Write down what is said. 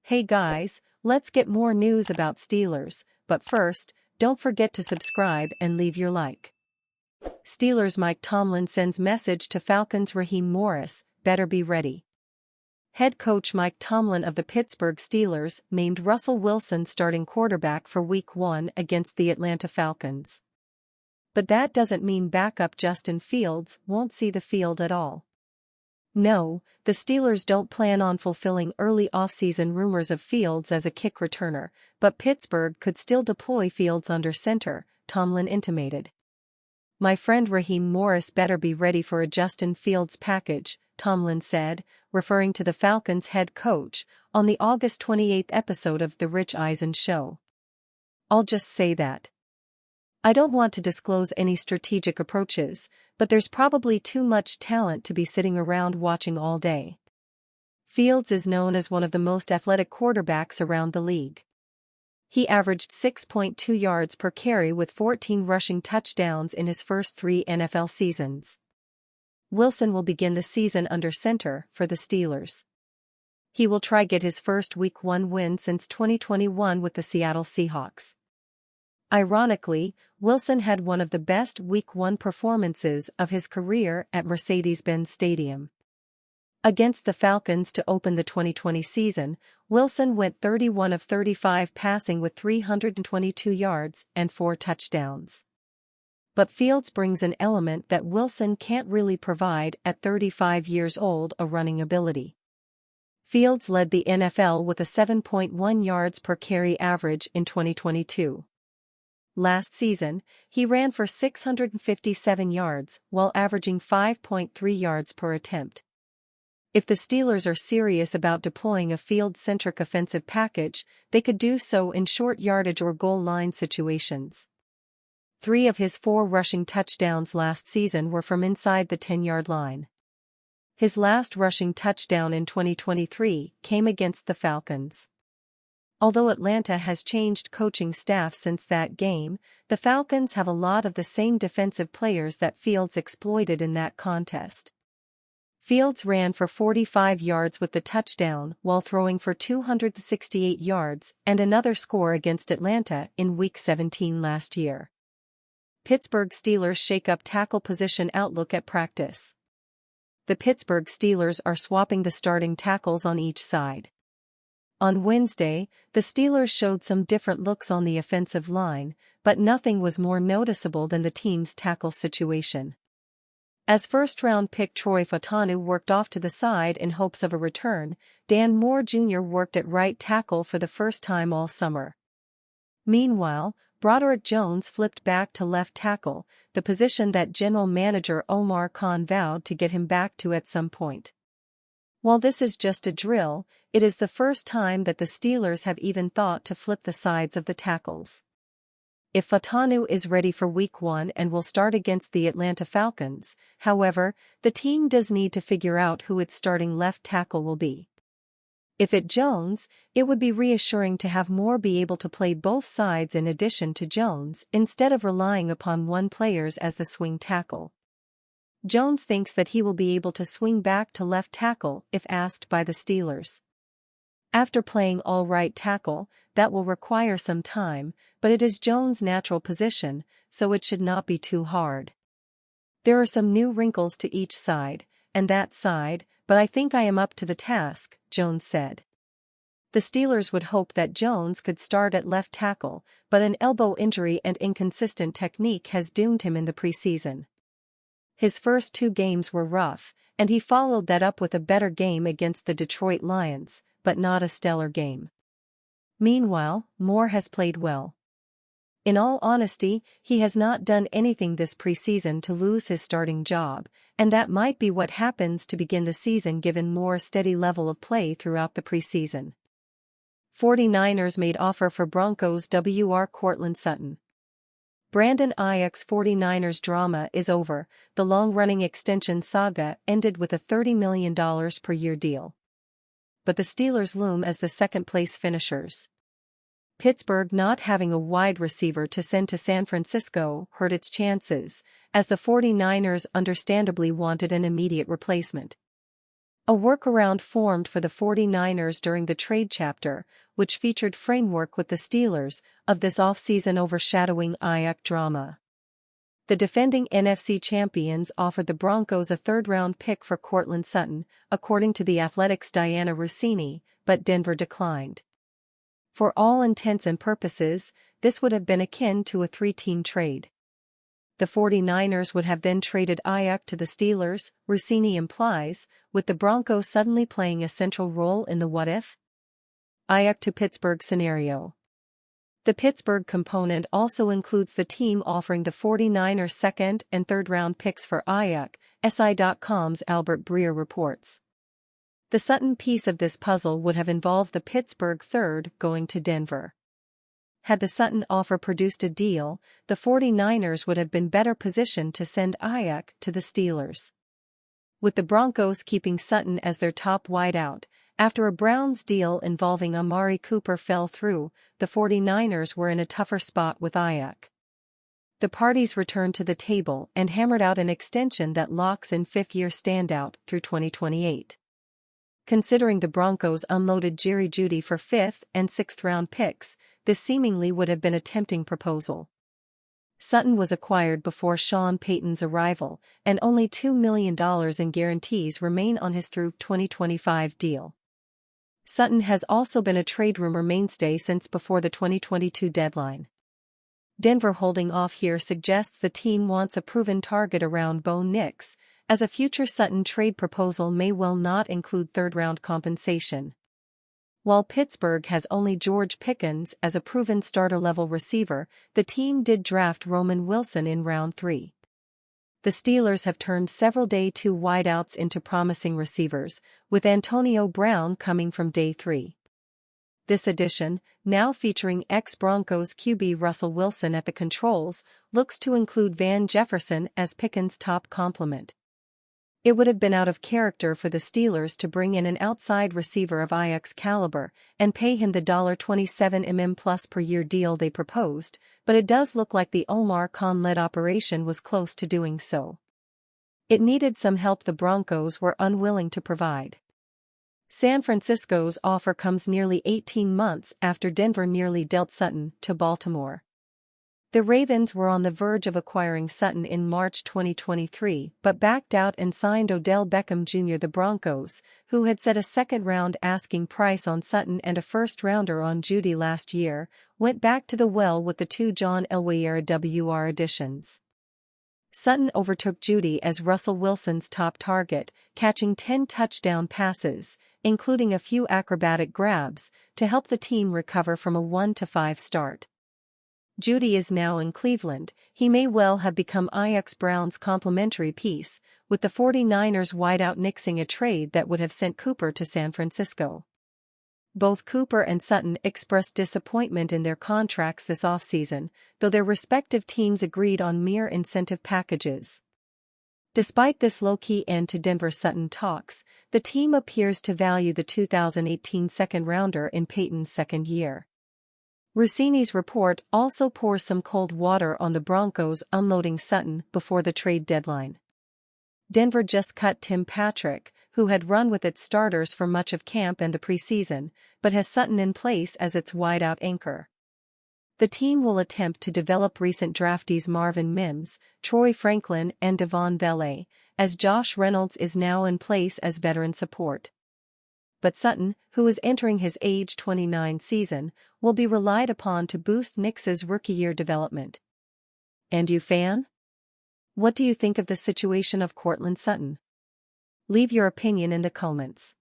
Hey guys, let's get more news about Steelers, but first, don't forget to subscribe and leave your like. Steelers Mike Tomlin sends message to Falcons Raheem Morris, better be ready. Head coach Mike Tomlin of the Pittsburgh Steelers named Russell Wilson starting quarterback for Week 1 against the Atlanta Falcons. But that doesn't mean backup Justin Fields won't see the field at all. No, the Steelers don't plan on fulfilling early offseason rumors of Fields as a kick returner, but Pittsburgh could still deploy Fields under center, Tomlin intimated. My friend Raheem Morris better be ready for a Justin Fields package, Tomlin said, referring to the Falcons' head coach, on the August 28 episode of The Rich Eisen Show. I'll just say that. I don't want to disclose any strategic approaches, but there's probably too much talent to be sitting around watching all day. Fields is known as one of the most athletic quarterbacks around the league. He averaged 6.2 yards per carry with 14 rushing touchdowns in his first 3 NFL seasons. Wilson will begin the season under center for the Steelers. He will try get his first Week 1 win since 2021 with the Seattle Seahawks. Ironically, Wilson had one of the best Week 1 performances of his career at Mercedes-Benz Stadium. Against the Falcons to open the 2020 season, Wilson went 31 of 35 passing with 322 yards and 4 touchdowns. But Fields brings an element that Wilson can't really provide at 35 years old: a running ability. Fields led the NFL with a 7.1 yards per carry average in 2022. Last season, he ran for 657 yards while averaging 5.3 yards per attempt. If the Steelers are serious about deploying a field-centric offensive package, they could do so in short yardage or goal line situations. 3 of his 4 rushing touchdowns last season were from inside the 10-yard line. His last rushing touchdown in 2023 came against the Falcons. Although Atlanta has changed coaching staff since that game, the Falcons have a lot of the same defensive players that Fields exploited in that contest. Fields ran for 45 yards with the touchdown while throwing for 268 yards and another score against Atlanta in Week 17 last year. Pittsburgh Steelers shake up tackle position outlook at practice. The Pittsburgh Steelers are swapping the starting tackles on each side. On Wednesday, the Steelers showed some different looks on the offensive line, but nothing was more noticeable than the team's tackle situation. As first-round pick Troy Fautanu worked off to the side in hopes of a return, Dan Moore Jr. worked at right tackle for the first time all summer. Meanwhile, Broderick Jones flipped back to left tackle, the position that general manager Omar Khan vowed to get him back to at some point. While this is just a drill, it is the first time that the Steelers have even thought to flip the sides of the tackles. If Fautanu is ready for Week 1 and will start against the Atlanta Falcons, however, the team does need to figure out who its starting left tackle will be. If it's Jones, it would be reassuring to have Moore be able to play both sides in addition to Jones instead of relying upon one player as the swing tackle. Jones thinks that he will be able to swing back to left tackle if asked by the Steelers. After playing all right tackle, that will require some time, but it is Jones' natural position, so it should not be too hard. There are some new wrinkles to each side, and that side, but I think I am up to the task, Jones said. The Steelers would hope that Jones could start at left tackle, but an elbow injury and inconsistent technique has doomed him in the preseason. His first 2 games were rough, and he followed that up with a better game against the Detroit Lions, but not a stellar game. Meanwhile, Moore has played well. In all honesty, he has not done anything this preseason to lose his starting job, and that might be what happens to begin the season given Moore's steady level of play throughout the preseason. 49ers made offer for Broncos WR Courtland Sutton. Brandon Ayuk's 49ers drama is over. The long-running extension saga ended with a $30 million per year deal. But the Steelers loom as the second-place finishers. Pittsburgh not having a wide receiver to send to San Francisco hurt its chances, as the 49ers understandably wanted an immediate replacement. A workaround formed for the 49ers during the trade chapter, which featured framework with the Steelers, of this offseason overshadowing Aiyuk drama. The defending NFC champions offered the Broncos a third-round pick for Courtland Sutton, according to The Athletic's Diana Russini, but Denver declined. For all intents and purposes, this would have been akin to a three-team trade. The 49ers would have then traded Aiyuk to the Steelers, Russini implies, with the Broncos suddenly playing a central role in the what-if? Aiyuk to Pittsburgh scenario. The Pittsburgh component also includes the team offering the 49ers second and third-round picks for Aiyuk, SI.com's Albert Breer reports. The Sutton piece of this puzzle would have involved the Pittsburgh third going to Denver. Had the Sutton offer produced a deal, the 49ers would have been better positioned to send Aiyuk to the Steelers. With the Broncos keeping Sutton as their top wideout, after a Browns deal involving Amari Cooper fell through, the 49ers were in a tougher spot with Aiyuk. The parties returned to the table and hammered out an extension that locks in fifth-year standout through 2028. Considering the Broncos unloaded Jerry Jeudy for 5th and 6th round picks, this seemingly would have been a tempting proposal. Sutton was acquired before Sean Payton's arrival, and only $2 million in guarantees remain on his through 2025 deal. Sutton has also been a trade rumor mainstay since before the 2022 deadline. Denver holding off here suggests the team wants a proven target around Bo Nix, as a future Sutton trade proposal may well not include third-round compensation. While Pittsburgh has only George Pickens as a proven starter-level receiver, the team did draft Roman Wilson in round 3. The Steelers have turned several day 2 wideouts into promising receivers, with Antonio Brown coming from day 3. This addition, now featuring ex-Broncos QB Russell Wilson at the controls, looks to include Van Jefferson as Pickens' top complement. It would have been out of character for the Steelers to bring in an outside receiver of Aiyuk's caliber and pay him the $27 million plus per year deal they proposed, but it does look like the Omar Khan-led operation was close to doing so. It needed some help the Broncos were unwilling to provide. San Francisco's offer comes nearly 18 months after Denver nearly dealt Sutton to Baltimore. The Ravens were on the verge of acquiring Sutton in March 2023 but backed out and signed Odell Beckham Jr. The Broncos, who had set a second-round asking price on Sutton and a first-rounder on Jeudy last year, went back to the well with the 2 John Elway-era WR additions. Sutton overtook Jeudy as Russell Wilson's top target, catching 10 touchdown passes, including a few acrobatic grabs, to help the team recover from a 1-5 start. Jeudy is now in Cleveland. He may well have become Aiyuk Brown's complementary piece, with the 49ers wideout nixing a trade that would have sent Cooper to San Francisco. Both Cooper and Sutton expressed disappointment in their contracts this offseason, though their respective teams agreed on mere incentive packages. Despite this low-key end to Denver Sutton talks, the team appears to value the 2018 second-rounder in Payton's second year. Russini's report also pours some cold water on the Broncos unloading Sutton before the trade deadline. Denver just cut Tim Patrick, who had run with its starters for much of camp and the preseason, but has Sutton in place as its wideout anchor. The team will attempt to develop recent draftees Marvin Mims, Troy Franklin and Devon Vele, as Josh Reynolds is now in place as veteran support. But Sutton, who is entering his age 29 season, will be relied upon to boost Nix's rookie-year development. And you fan? What do you think of the situation of Courtland Sutton? Leave your opinion in the comments.